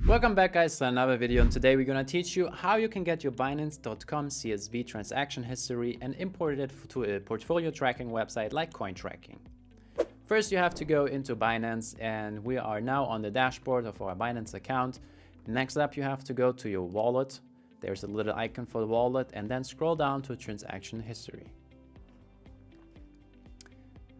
Welcome back guys to another video, and today we're gonna teach you how you can get your Binance.com CSV transaction history and import it to a portfolio tracking website like CoinTracking. First you have to go into Binance, and we are now on the dashboard of our Binance account. Next up you have to go to your wallet. There's a little icon for the wallet, and then scroll down to transaction history.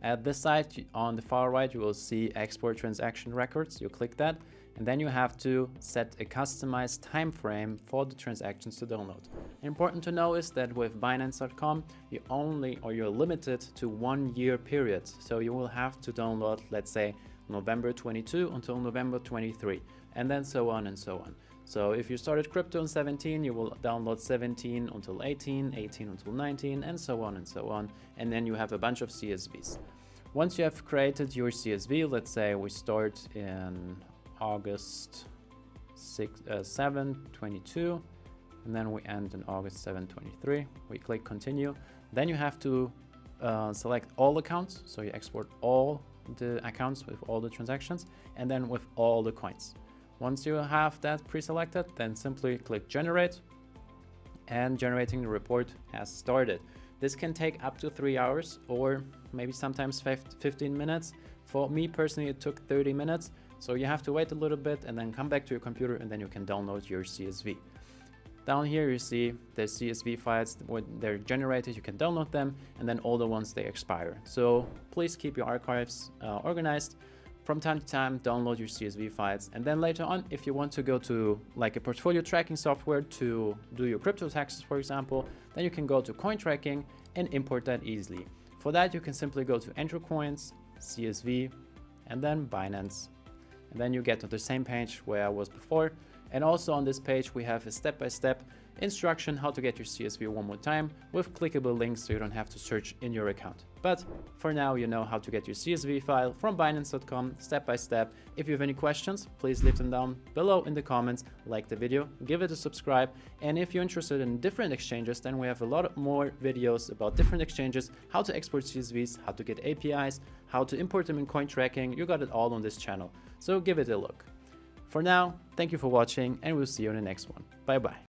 At this side on the far right you will see export transaction records. You click that, and then you have to set a customized time frame for the transactions to download. Important to know is that with Binance.com you're limited to 1 year period. So you will have to download, let's say, November 22 until November 23, and then so on and so on. So if you started crypto in 17, you will download 17 until 18, 18 until 19, and so on and so on. And then you have a bunch of CSVs. Once you have created your CSV, let's say we start in August 7, 22, and then we end in August 7, 23. We click continue. Then you have to select all accounts. So you export all the accounts with all the transactions, and then with all the coins. Once you have that pre-selected, then simply click generate, and generating the report has started. This can take up to 3 hours or maybe sometimes 15 minutes. For me personally, it took 30 minutes. So you have to wait a little bit and then come back to your computer, and then you can download your CSV. Down here you see the CSV files. When they're generated, you can download them, and then all the ones they expire. So please keep your archives organized. From time to time, download your CSV files, and then later on, if you want to go to like a portfolio tracking software to do your crypto taxes, for example, then you can go to CoinTracking and import that easily. For that, you can simply go to Enter Coins, CSV, and then Binance. And then you get to the same page where I was before. And also on this page, we have a step-by-step instruction how to get your CSV one more time with clickable links, so you don't have to search in your account. But for now, you know how to get your CSV file from Binance.com step by step. If you have any questions, please leave them down below in the comments, like the video, give it a subscribe. And if you're interested in different exchanges, then we have a lot more videos about different exchanges, how to export CSVs, how to get APIs, how to import them in CoinTracking. You got it all on this channel, so give it a look. For now, thank you for watching, and we'll see you in the next one. Bye bye.